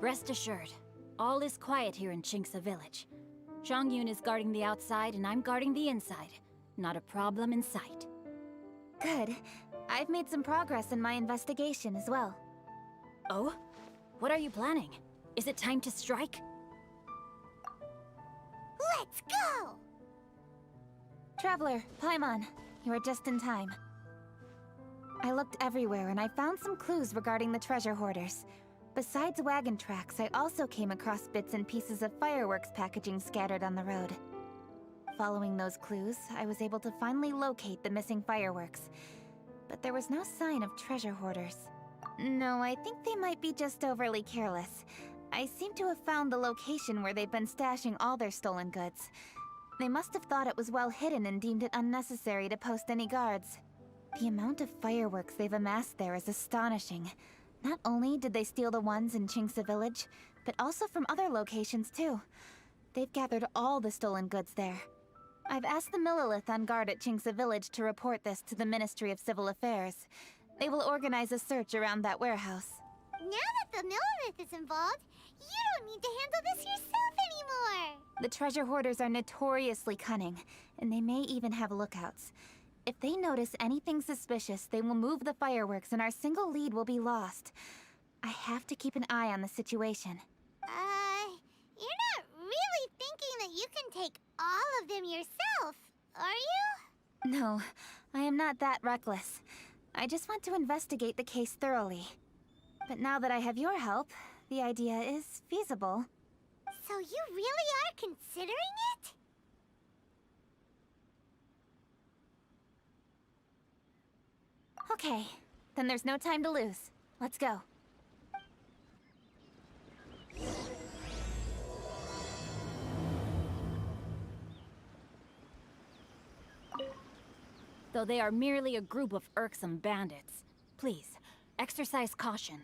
Rest assured, all is quiet here in Chinksa village. Zhongyun is guarding the outside and I'm guarding the inside. Not a problem in sight. Good. I've made some progress in my investigation as well. Oh? What are you planning? Is it time to strike? Let's go! Traveler, Paimon, you are just in time. I looked everywhere and I found some clues regarding the treasure hoarders. Besides wagon tracks, I also came across bits and pieces of fireworks packaging scattered on the road. Following those clues, I was able to finally locate the missing fireworks. But there was no sign of treasure hoarders. No, I think they might be just overly careless. I seem to have found the location where they've been stashing all their stolen goods. They must have thought it was well hidden and deemed it unnecessary to post any guards. The amount of fireworks they've amassed there is astonishing. Not only did they steal the ones in Chinksa village, but also from other locations too. They've gathered all the stolen goods there. I've asked the Millilith on guard at Chinksa village to report this to the Ministry of Civil Affairs. They will organize a search around that warehouse. Now that the Millilith is involved, you don't need to handle this yourself anymore! The treasure hoarders are notoriously cunning, and they may even have lookouts. If they notice anything suspicious, they will move the fireworks and our single lead will be lost. I have to keep an eye on the situation. You're not really thinking that you can take all of them yourself, are you? No, I am not that reckless. I just want to investigate the case thoroughly. But now that I have your help, the idea is feasible. So you really are considering it? Okay, then there's no time to lose. Let's go. Though they are merely a group of irksome bandits, please, exercise caution.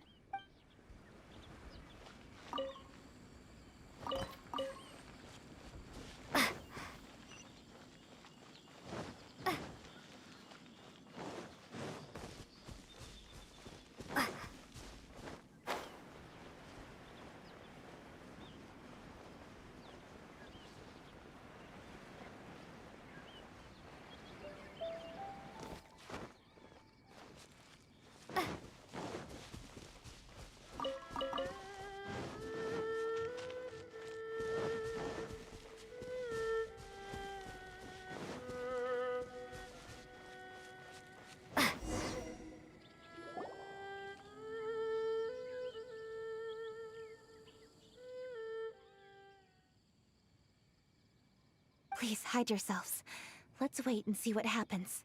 Please hide yourselves. Let's wait and see what happens.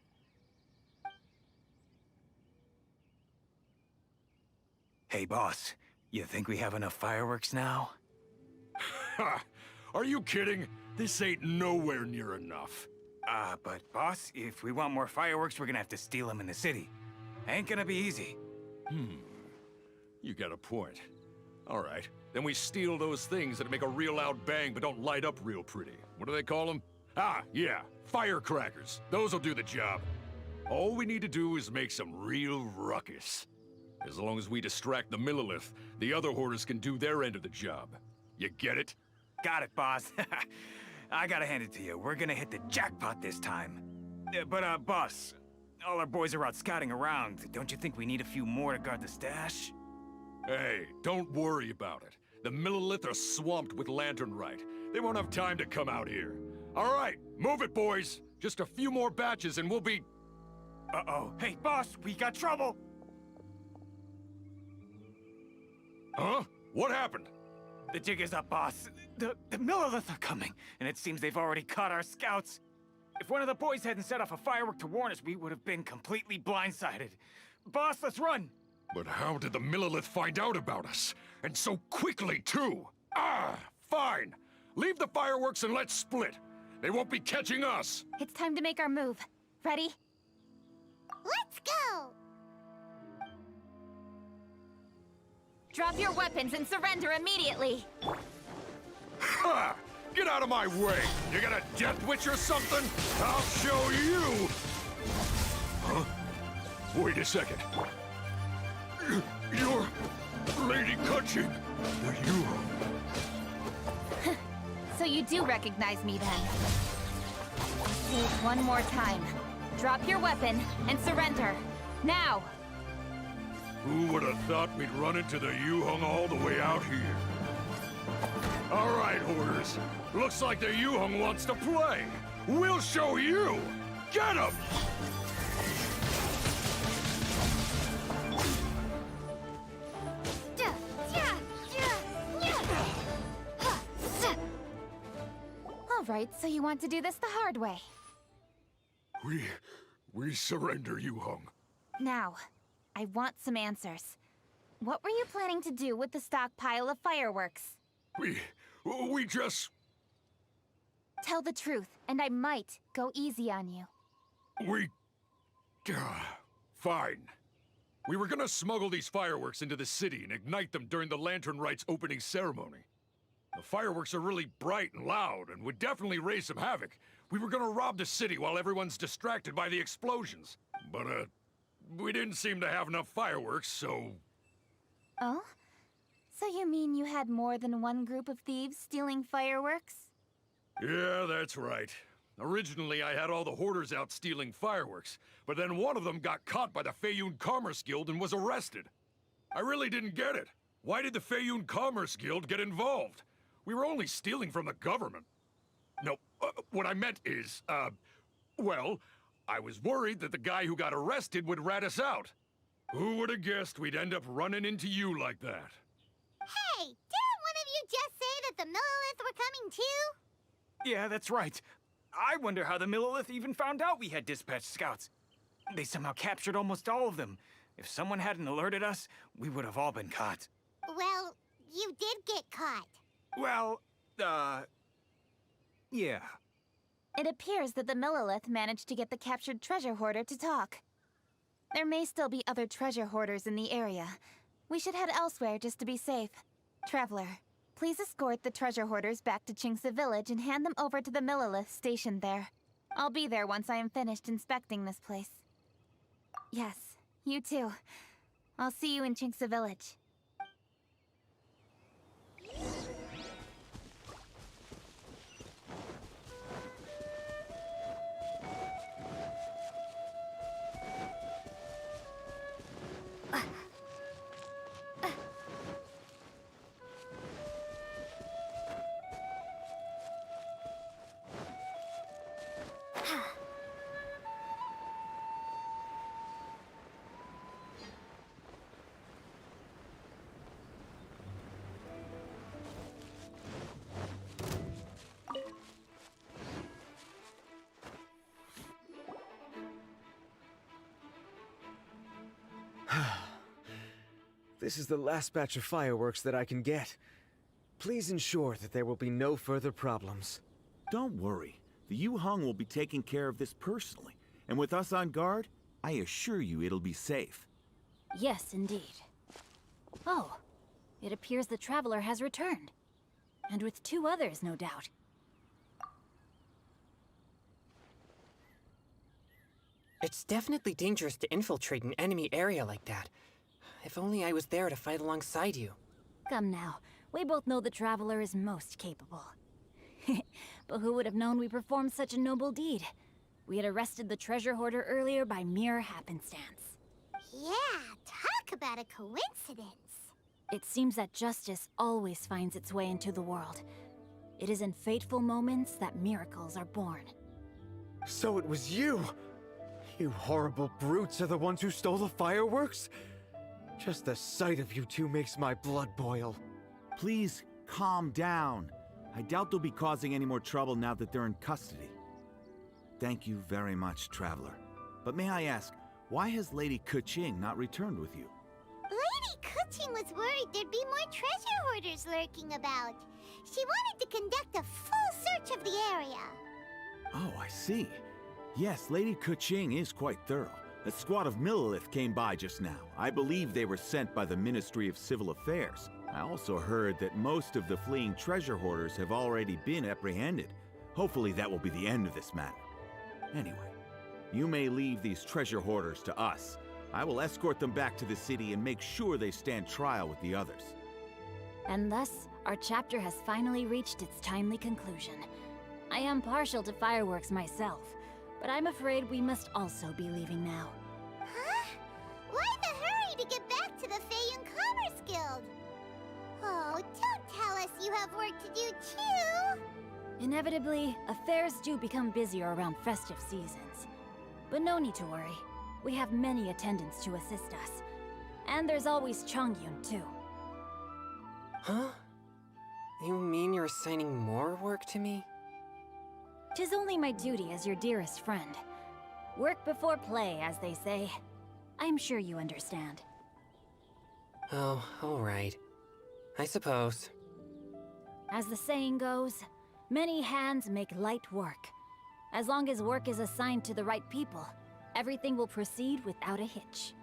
Hey, boss. You think we have enough fireworks now? Ha! Are you kidding? This ain't nowhere near enough. But boss, if we want more fireworks, we're gonna have to steal them in the city. Ain't gonna be easy. You got a point. All right, then we steal those things that make a real loud bang but don't light up real pretty. What do they call them? Ah, yeah, firecrackers. Those'll do the job. All we need to do is make some real ruckus. As long as we distract the Millilith, the other hoarders can do their end of the job. You get it? Got it, boss. I gotta hand it to you. We're gonna hit the jackpot this time. But boss, all our boys are out scouting around. Don't you think we need a few more to guard the stash? Hey, don't worry about it. The Millilith are swamped with Lantern Rite. They won't have time to come out here. All right, move it, boys. Just a few more batches and we'll be... Uh-oh. Hey, boss, we got trouble! Huh? What happened? The jig is up, boss. The Millilith are coming, and it seems they've already caught our scouts. If one of the boys hadn't set off a firework to warn us, we would have been completely blindsided. Boss, let's run! But how did the Millilith find out about us? And so quickly, too! Ah, fine! Leave the fireworks and let's split! They won't be catching us! It's time to make our move. Ready? Let's go! Drop your weapons and surrender immediately! Ha! Get out of my way! You got a death witch or something? I'll show you! Huh? Wait a second. You're Lady Kutching! The Yuhong. So you do recognize me then. Say it one more time. Drop your weapon and surrender. Now! Who would have thought we'd run into the Yuhong all the way out here? All right, Hoarders. Looks like the Yuhong wants to play. We'll show you! Get him! Alright, so you want to do this the hard way. We surrender, Yuhong. Now, I want some answers. What were you planning to do with the stockpile of fireworks? We just... Tell the truth, and I might go easy on you. Fine. We were gonna smuggle these fireworks into the city and ignite them during the Lantern Rite's opening ceremony. The fireworks are really bright and loud and would definitely raise some havoc. We were gonna rob the city while everyone's distracted by the explosions. But, we didn't seem to have enough fireworks, so... Oh? So you mean you had more than one group of thieves stealing fireworks? Yeah, that's right. Originally, I had all the hoarders out stealing fireworks, but then one of them got caught by the Feiyun Commerce Guild and was arrested. I really didn't get it. Why did the Feiyun Commerce Guild get involved? We were only stealing from the government. No, what I meant is, well, I was worried that the guy who got arrested would rat us out. Who would have guessed we'd end up running into you like that? Hey, didn't one of you just say that the Millilith were coming too? Yeah, that's right. I wonder how the Millilith even found out we had dispatched scouts. They somehow captured almost all of them. If someone hadn't alerted us, we would have all been caught. Well, you did get caught. Well, yeah. It appears that the Millilith managed to get the captured treasure hoarder to talk. There may still be other treasure hoarders in the area. We should head elsewhere just to be safe. Traveler, please escort the treasure hoarders back to Chinksa Village and hand them over to the Millilith stationed there. I'll be there once I am finished inspecting this place. Yes, you too. I'll see you in Chinksa Village. This is the last batch of fireworks that I can get. Please ensure that there will be no further problems. Don't worry. The Yuhong will be taking care of this personally. And with us on guard, I assure you it'll be safe. Yes, indeed. Oh, it appears the Traveler has returned. And with 2 others, no doubt. It's definitely dangerous to infiltrate an enemy area like that. If only I was there to fight alongside you. Come now, we both know the Traveler is most capable. But who would have known we performed such a noble deed? We had arrested the treasure hoarder earlier by mere happenstance. Yeah, talk about a coincidence. It seems that justice always finds its way into the world. It is in fateful moments that miracles are born. So it was you! You horrible brutes are the ones who stole the fireworks? Just the sight of you two makes my blood boil. Please, calm down. I doubt they'll be causing any more trouble now that they're in custody. Thank you very much, Traveler. But may I ask, why has Lady Keqing not returned with you? Lady Keqing was worried there'd be more treasure hoarders lurking about. She wanted to conduct a full search of the area. Oh, I see. Yes, Lady Keqing is quite thorough. A squad of Millilith came by just now. I believe they were sent by the Ministry of Civil Affairs. I also heard that most of the fleeing treasure hoarders have already been apprehended. Hopefully that will be the end of this matter. Anyway, you may leave these treasure hoarders to us. I will escort them back to the city and make sure they stand trial with the others. And thus, our chapter has finally reached its timely conclusion. I am partial to fireworks myself, but I'm afraid we must also be leaving now. Huh? Why the hurry to get back to the Feyun Commerce Guild? Oh, don't tell us you have work to do too! Inevitably, affairs do become busier around festive seasons. But no need to worry. We have many attendants to assist us. And there's always Chongyun, too. Huh? You mean you're assigning more work to me? 'Tis only my duty as your dearest friend. Work before play, as they say. I'm sure you understand. Oh, alright. I suppose. As the saying goes, many hands make light work. As long as work is assigned to the right people, everything will proceed without a hitch.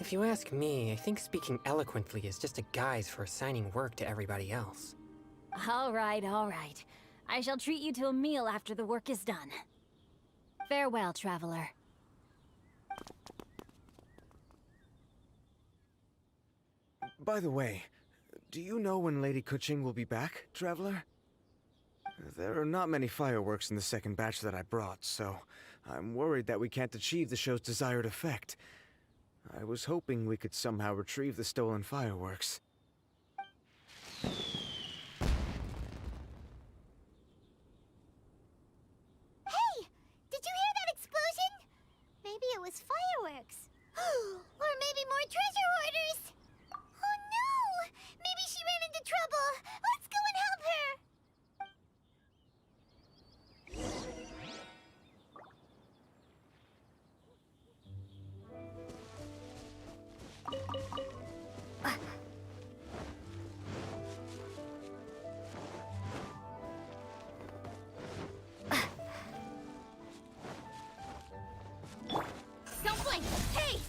If you ask me, I think speaking eloquently is just a guise for assigning work to everybody else. All right, all right. I shall treat you to a meal after the work is done. Farewell, traveler. By the way, do you know when Lady Kuching will be back, traveler? There are not many fireworks in the second batch that I brought, so I'm worried that we can't achieve the show's desired effect. I was hoping we could somehow retrieve the stolen fireworks. Hey! Did you hear that explosion? Maybe it was fireworks. Or maybe more treasure hoarders! Oh no! Maybe she ran into trouble! Let's go and help her! Don't blink! Hey!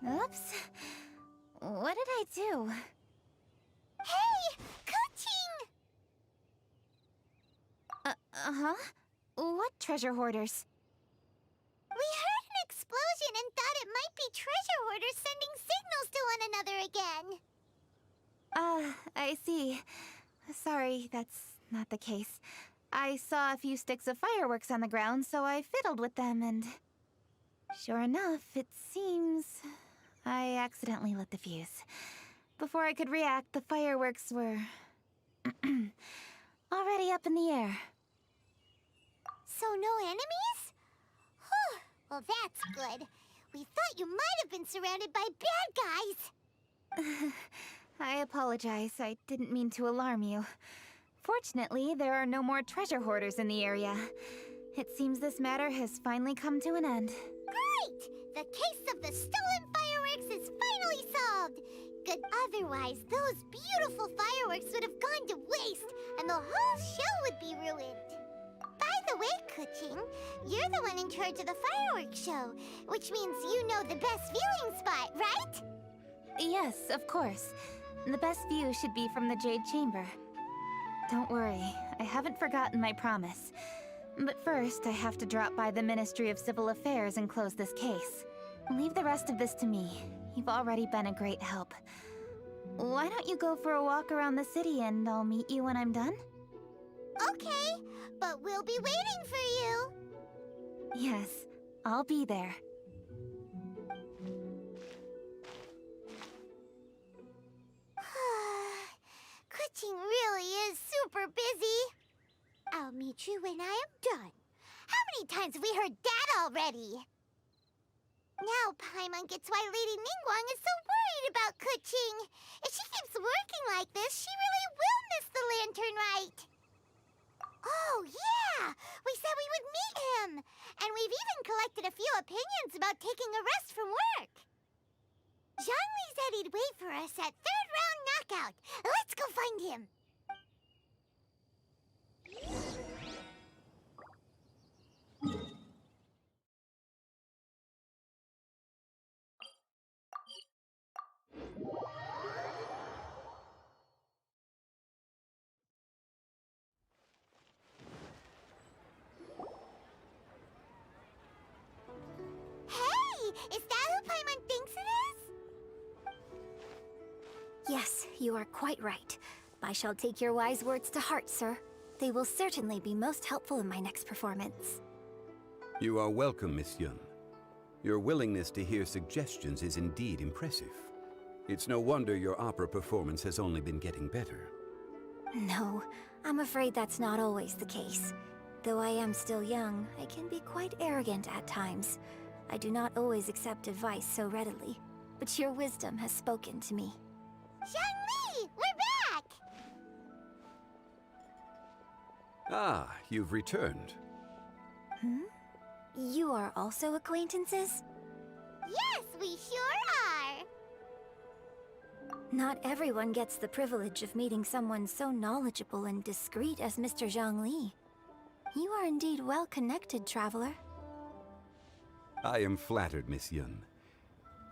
Oops. What did I do? Hey! Coaching! Uh-huh? What treasure hoarders? We heard an explosion and thought it might be treasure hoarders sending signals to one another again. I see. Sorry, that's not the case. I saw a few sticks of fireworks on the ground, so I fiddled with them and... Sure enough, it seems... I accidentally lit the fuse. Before I could react, the fireworks were... already up in the air. So no enemies? Whew. Well, that's good. We thought you might have been surrounded by bad guys. I apologize. I didn't mean to alarm you. Fortunately, there are no more treasure hoarders in the area. It seems this matter has finally come to an end. Great! The case of the stolen fireworks is finally solved. Good. Otherwise, those beautiful fireworks would have gone to waste, and the whole show would be ruined. By the way, Kuching, you're the one in charge of the fireworks show, which means you know the best viewing spot, right? Yes, of course. The best view should be from the Jade Chamber. Don't worry, I haven't forgotten my promise. But first, I have to drop by the Ministry of Civil Affairs and close this case. Leave the rest of this to me. You've already been a great help. Why don't you go for a walk around the city and I'll meet you when I'm done? Okay, but we'll be waiting for you. Yes, I'll be there. Kuching really is super busy. I'll meet you when I am done. How many times have we heard that already? Now Paimon gets why Lady Ningguang is so worried about Kuching. If she keeps working like this, she really will miss the lantern rite. Oh, yeah! We said we would meet him! And we've even collected a few opinions about taking a rest from work. Zhongli said he'd wait for us at third round knockout. Let's go find him. Hey! Is that who Paimon thinks it is? Yes, you are quite right. I shall take your wise words to heart, sir. They will certainly be most helpful in my next performance. You are welcome, Miss Yun. Your willingness to hear suggestions is indeed impressive. It's no wonder your opera performance has only been getting better. No, I'm afraid that's not always the case. Though I am still young, I can be quite arrogant at times. I do not always accept advice so readily, but your wisdom has spoken to me. Zhongli! We're back! Ah, you've returned. You are also acquaintances? Yes, we sure are! Not everyone gets the privilege of meeting someone so knowledgeable and discreet as Mr. Zhongli. You are indeed well connected, traveler. I am flattered, Miss Yun.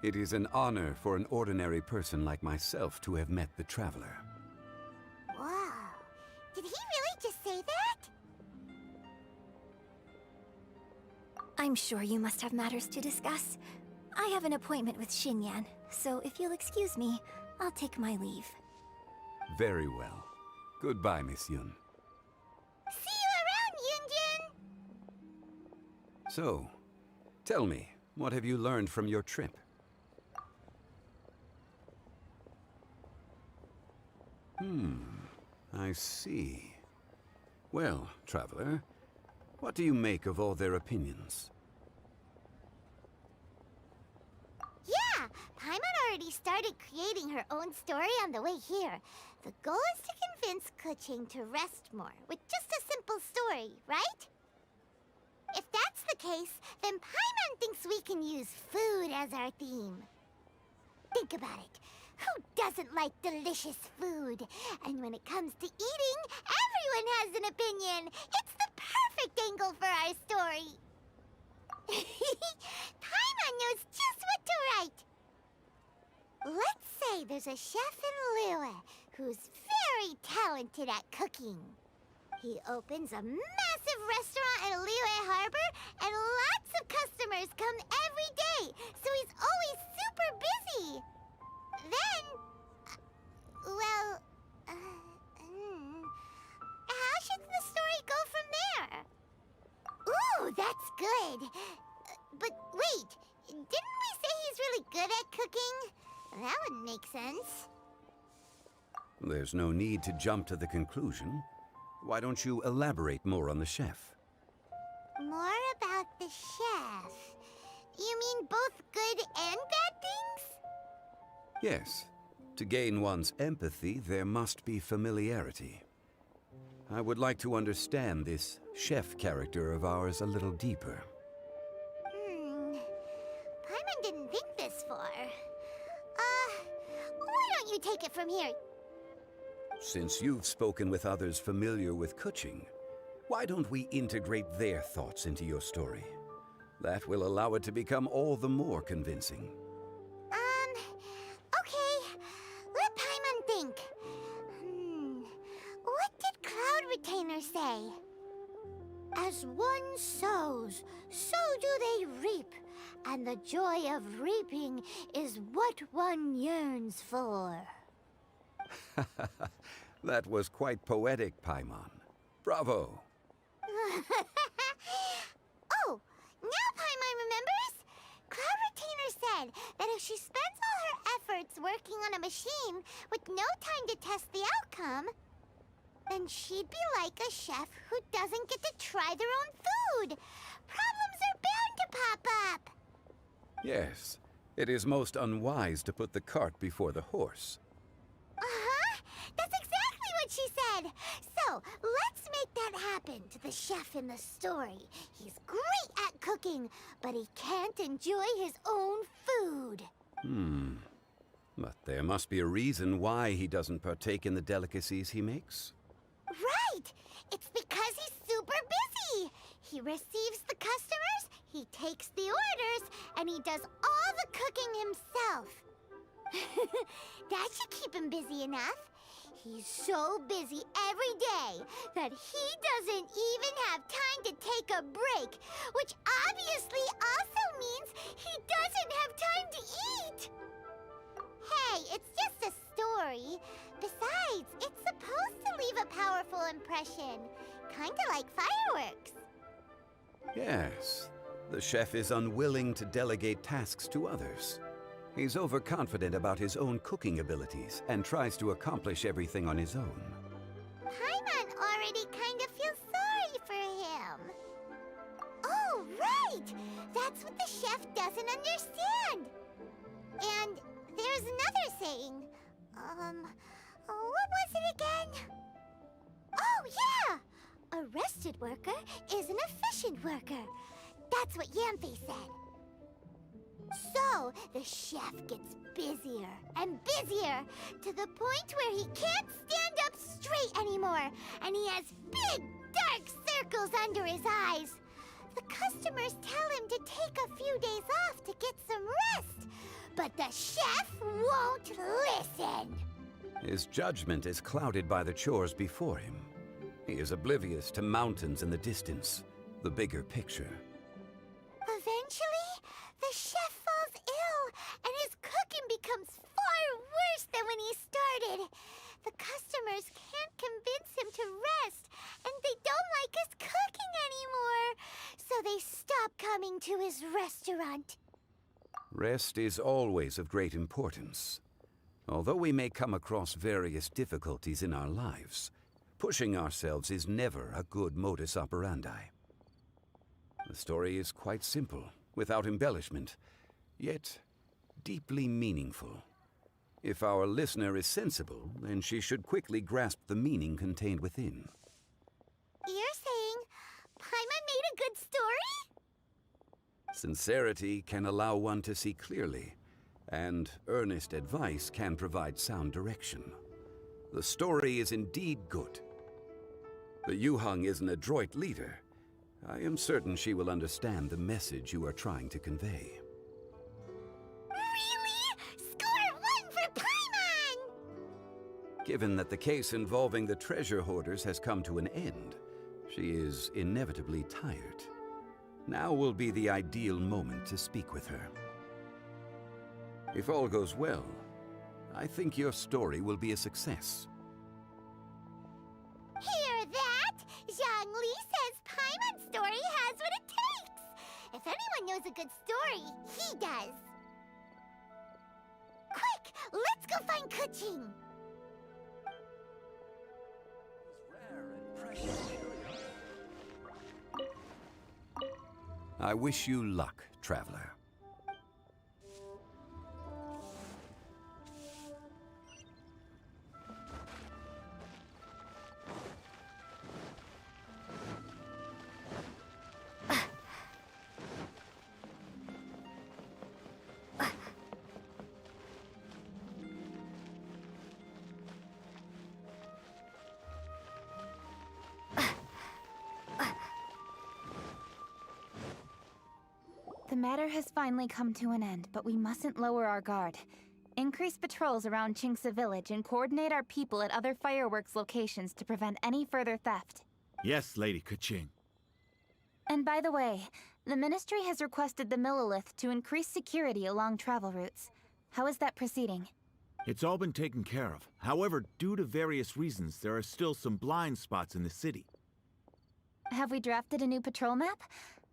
It is an honor for an ordinary person like myself to have met the traveler. Wow. Did he really just say that? I'm sure you must have matters to discuss. I have an appointment with Xinyan, so if you'll excuse me, I'll take my leave. Very well. Goodbye, Miss Yun. See you around, Yunjin! So, tell me, what have you learned from your trip? I see. Well, traveler, what do you make of all their opinions? Yeah, Paimon already started creating her own story on the way here. The goal is to convince Kuching to rest more with just a simple story, right? If that's the case, then Paimon thinks we can use food as our theme. Think about it. Who doesn't like delicious food? And when it comes to eating, everyone has an opinion. It's the perfect angle for our story. Paimon knows just what to write. Let's say there's a chef in Liyue who's very talented at cooking. He opens a massive restaurant in Liyue Harbor, and lots of customers come every day, so he's always super busy. Then, how should the story go from there? Ooh, that's good. But wait, didn't we say he's really good at cooking? That wouldn't make sense. There's no need to jump to the conclusion. Why don't you elaborate more on the chef? More about the chef. You mean both good and bad things? Yes. To gain one's empathy, there must be familiarity. I would like to understand this chef character of ours a little deeper. Paimon didn't think this far. Why don't you take it from here? Since you've spoken with others familiar with Kuching, why don't we integrate their thoughts into your story? That will allow it to become all the more convincing. Okay. Let Paimon think. What did Cloud Retainer say? As one sows, so do they reap. And the joy of reaping is what one yearns for. That was quite poetic, Paimon. Bravo! Oh, now Paimon remembers? Cloud Retainer said that if she spends all her efforts working on a machine with no time to test the outcome, then she'd be like a chef who doesn't get to try their own food. Problems are bound to pop up. Yes, it is most unwise to put the cart before the horse. Uh-huh. That's exactly what she said. So, let's make that can't happen to the chef in the story. He's great at cooking, but he can't enjoy his own food. But there must be a reason why he doesn't partake in the delicacies he makes. Right! It's because he's super busy. He receives the customers, he takes the orders, and he does all the cooking himself. That should keep him busy enough. He's so busy every day that he doesn't even have time to take a break, which obviously also means he doesn't have time to eat. Hey, it's just a story. Besides, it's supposed to leave a powerful impression. Kinda like fireworks. Yes, the chef is unwilling to delegate tasks to others. He's overconfident about his own cooking abilities and tries to accomplish everything on his own. Paimon already kind of feels sorry for him. Oh, right! That's what the chef doesn't understand. And there's another saying. What was it again? Oh, yeah! A rested worker is an efficient worker. That's what Yamfe said. So, the chef gets busier and busier to the point where he can't stand up straight anymore, and he has big, dark circles under his eyes. The customers tell him to take a few days off to get some rest, but the chef won't listen. His judgment is clouded by the chores before him. He is oblivious to mountains in the distance, the bigger picture. Eventually, the chef falls ill, and his cooking becomes far worse than when he started. The customers can't convince him to rest, and they don't like his cooking anymore, so they stop coming to his restaurant. Rest is always of great importance. Although we may come across various difficulties in our lives, pushing ourselves is never a good modus operandi. The story is quite simple, without embellishment, yet deeply meaningful. If our listener is sensible, then she should quickly grasp the meaning contained within. You're saying Paimon made a good story? Sincerity can allow one to see clearly, and earnest advice can provide sound direction. The story is indeed good. The Yuhang is an adroit leader. I am certain she will understand the message you are trying to convey. Really? Score 1 for Paimon! Given that the case involving the treasure hoarders has come to an end, she is inevitably tired. Now will be the ideal moment to speak with her. If all goes well, I think your story will be a success. Hear that? Zhongli says Paimon's story has what it takes. If anyone knows a good story, he does. Quick, let's go find Kuching. I wish you luck, traveler. The matter has finally come to an end, but we mustn't lower our guard. Increase patrols around Chingsa Village and coordinate our people at other fireworks locations to prevent any further theft. Yes, Lady Kuching. And by the way, the Ministry has requested the Millilith to increase security along travel routes. How is that proceeding? It's all been taken care of. However, due to various reasons, there are still some blind spots in the city. Have we drafted a new patrol map?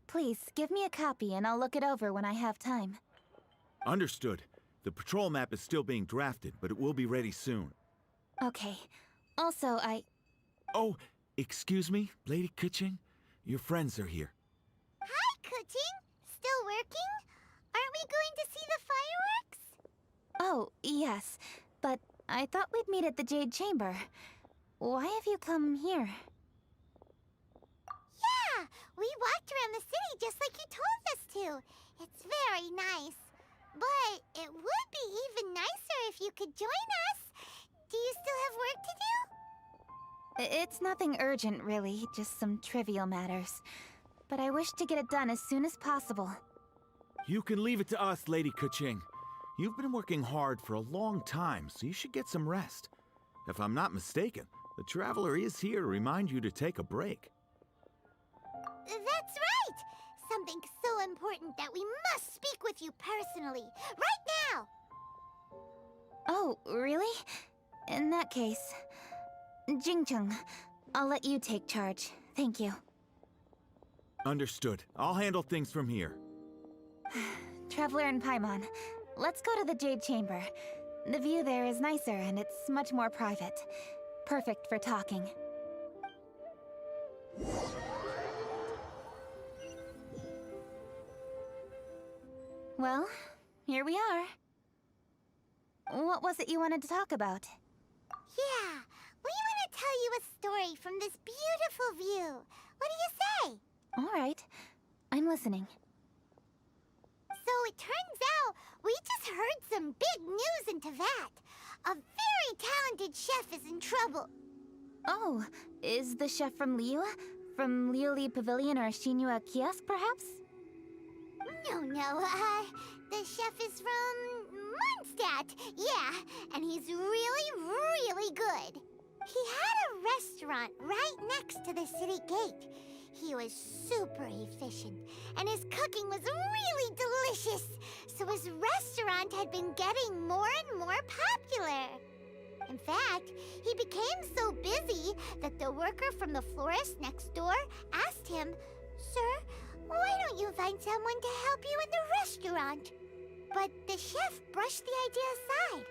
Please, give me a copy and I'll look it over when I have time. Understood. The patrol map is still being drafted, but it will be ready soon. Okay. Also, Oh, excuse me, Lady Kuching? Your friends are here. Hi, Kuching. Still working? Aren't we going to see the fireworks? Oh, yes. But I thought we'd meet at the Jade Chamber. Why have you come here? Yeah, we walked around the city just like you told us to. It's very nice. But it would be even nicer if you could join us. Do you still have work to do? It's nothing urgent, really, just some trivial matters. But I wish to get it done as soon as possible. You can leave it to us, Lady Kuching. You've been working hard for a long time, so you should get some rest. If I'm not mistaken, the Traveler is here to remind you to take a break. That's right! Something so important that we must speak with you personally. Right now! Oh, really? In that case... Jingcheng, I'll let you take charge. Thank you. Understood. I'll handle things from here. Traveler and Paimon, let's go to the Jade Chamber. The view there is nicer and it's much more private. Perfect for talking. Well, here we are. What was it you wanted to talk about? Yeah, we want to tell you a story from this beautiful view. What do you say? All right, I'm listening. So it turns out we just heard some big news in Teyvat. A very talented chef is in trouble. Oh, is the chef from Liyue? From Liuli Pavilion or Shinua Kiosk, perhaps? No, the chef is from Mondstadt. Yeah, and he's really good. He had a restaurant right next to the city gate. He was super efficient, and his cooking was really delicious. So his restaurant had been getting more and more popular. In fact, he became so busy that the worker from the florist next door asked him, "Sir, why don't you find someone to help you in the restaurant?" But the chef brushed the idea aside,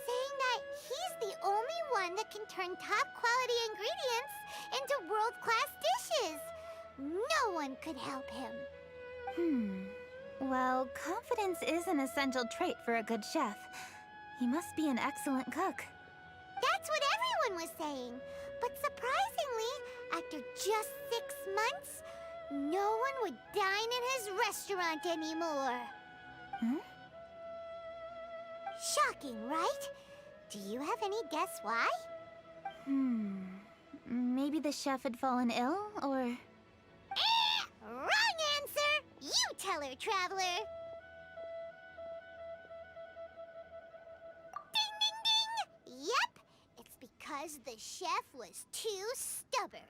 saying that he's the only one that can turn top-quality ingredients into world-class dishes. No one could help him. Well, confidence is an essential trait for a good chef. He must be an excellent cook. That's what everyone was saying. But surprisingly, after just 6 months, no one would dine in his restaurant anymore. Shocking, right? Do you have any guess why? Maybe the chef had fallen ill, or... Wrong answer! You tell her, Traveler! Ding, ding, ding! Yep, it's because the chef was too stubborn.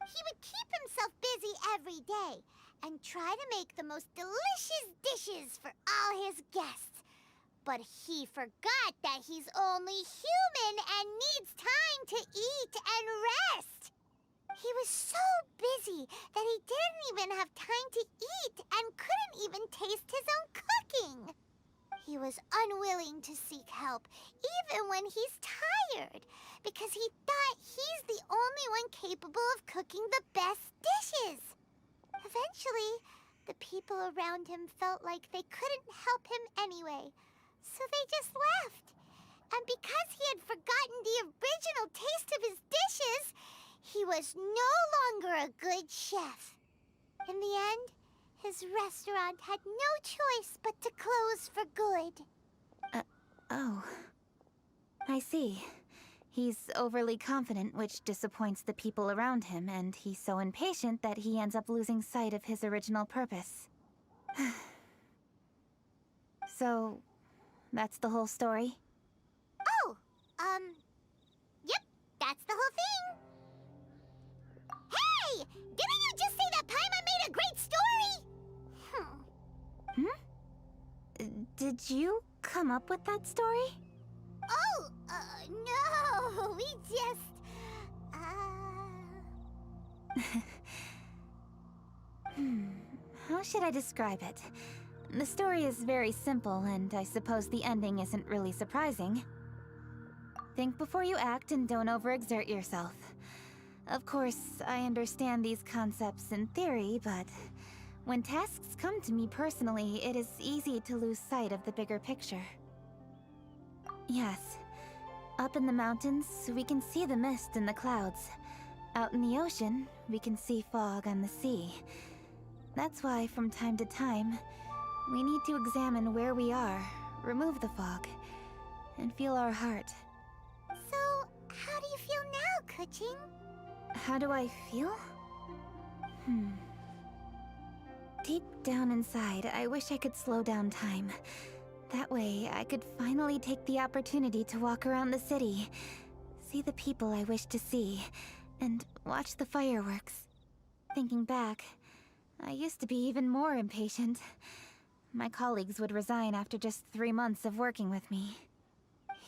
He would keep himself busy every day and try to make the most delicious dishes for all his guests. But he forgot that he's only human and needs time to eat and rest. He was so busy that he didn't even have time to eat and couldn't even taste his own cooking. He was unwilling to seek help, even when he's tired, because he thought he's the only one capable of cooking the best dishes. Eventually, the people around him felt like they couldn't help him anyway, so they just left. And because he had forgotten the original taste of his dishes, he was no longer a good chef. In the end, his restaurant had no choice but to close for good. Oh. I see. He's overly confident, which disappoints the people around him, and he's so impatient that he ends up losing sight of his original purpose. So, that's the whole story? Oh, yep, that's the whole thing. Hey! Didn't you just say that Paimon made a great story? Did you come up with that story? Oh, no, we just, How should I describe it? The story is very simple, and I suppose the ending isn't really surprising. Think before you act and don't overexert yourself. Of course, I understand these concepts in theory, but when tasks come to me personally, it is easy to lose sight of the bigger picture. Yes, up in the mountains, we can see the mist and the clouds. Out in the ocean, we can see fog on the sea. That's why, from time to time, we need to examine where we are, remove the fog, and feel our heart. So, how do you feel now, Kuching? How do I feel? Deep down inside, I wish I could slow down time. That way, I could finally take the opportunity to walk around the city, see the people I wish to see, and watch the fireworks. Thinking back, I used to be even more impatient. My colleagues would resign after just 3 months of working with me.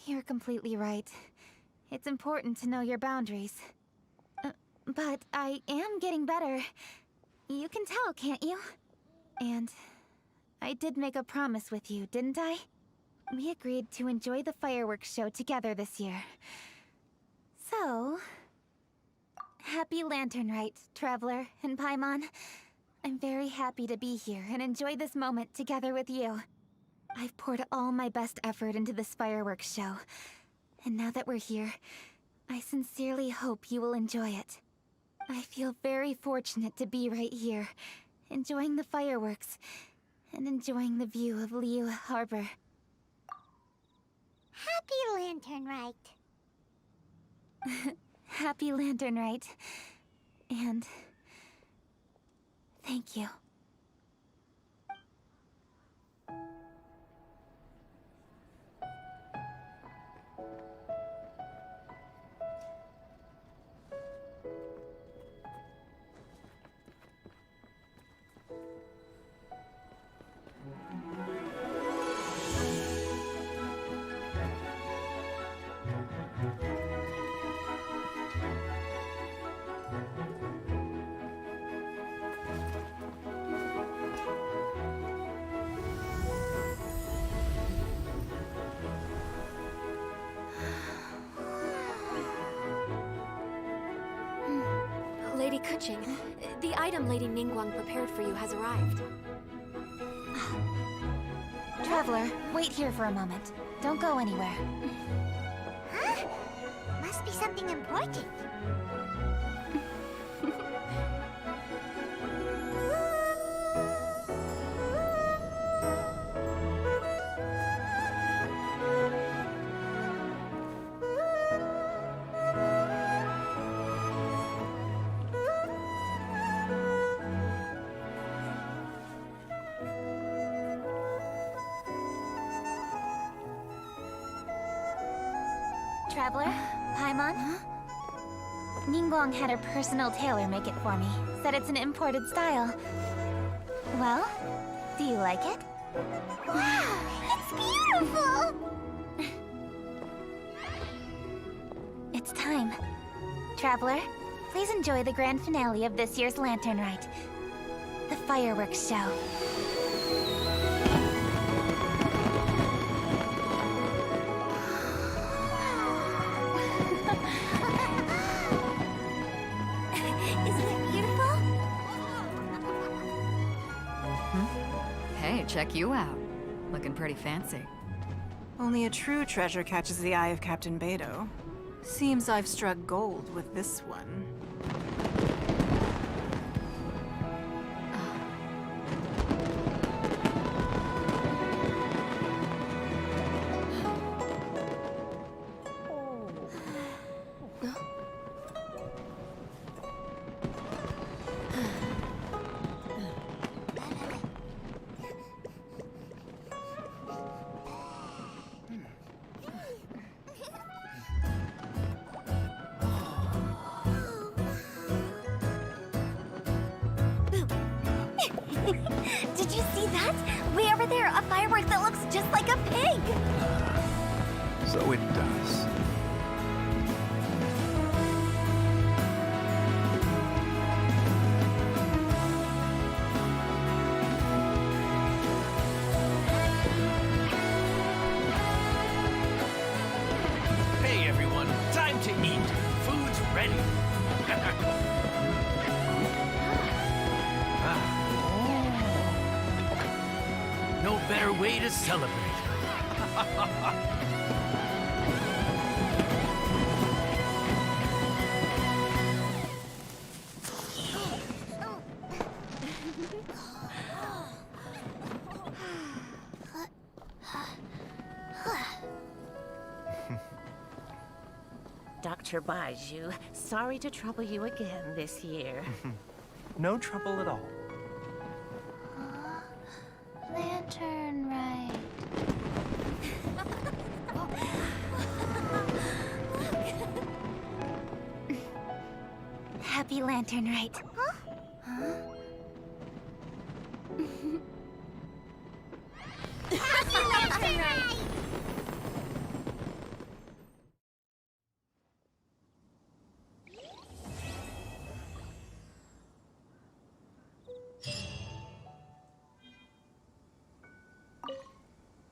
You're completely right. It's important to know your boundaries. But I am getting better. You can tell, can't you? And I did make a promise with you, didn't I? We agreed to enjoy the fireworks show together this year. So, happy Lantern Rite, Traveler and Paimon. I'm very happy to be here and enjoy this moment together with you. I've poured all my best effort into this fireworks show. And now that we're here, I sincerely hope you will enjoy it. I feel very fortunate to be right here, enjoying the fireworks, and enjoying the view of Liu Harbor. Happy Lantern Rite. Happy Lantern Rite. And thank you. Lady Kuching, the item Lady Ningguang prepared for you has arrived. Traveler, wait here for a moment. Don't go anywhere. Huh? Must be something important. Traveler, Paimon? Ningguang had her personal tailor make it for me. Said it's an imported style. Well, do you like it? Wow, it's beautiful! It's time. Traveler, please enjoy the grand finale of this year's Lantern Rite. The fireworks show. Hey, check you out. Looking pretty fancy. Only a true treasure catches the eye of Captain Beidou. Seems I've struck gold with this one. Did you see that? Way over there, a firework that looks just like a pig! So it does. Hey everyone, time to eat. Food's ready. No better way to celebrate. Dr. Baiju, sorry to trouble you again this year. No trouble at all. Lantern Rite. Happy Lantern Rite. Happy Lantern Rite!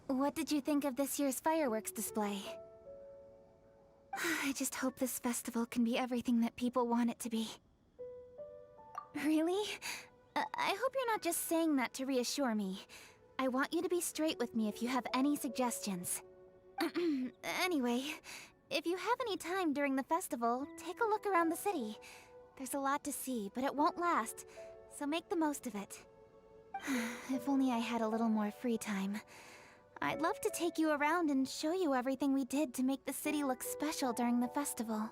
What did you think of this year's fireworks display? I just hope this festival can be everything that people want it to be. Really? I hope you're not just saying that to reassure me. I want you to be straight with me if you have any suggestions. Anyway, if you have any time during the festival, take a look around the city. There's a lot to see, but it won't last, so make the most of it. If only I had a little more free time. I'd love to take you around and show you everything we did to make the city look special during the festival.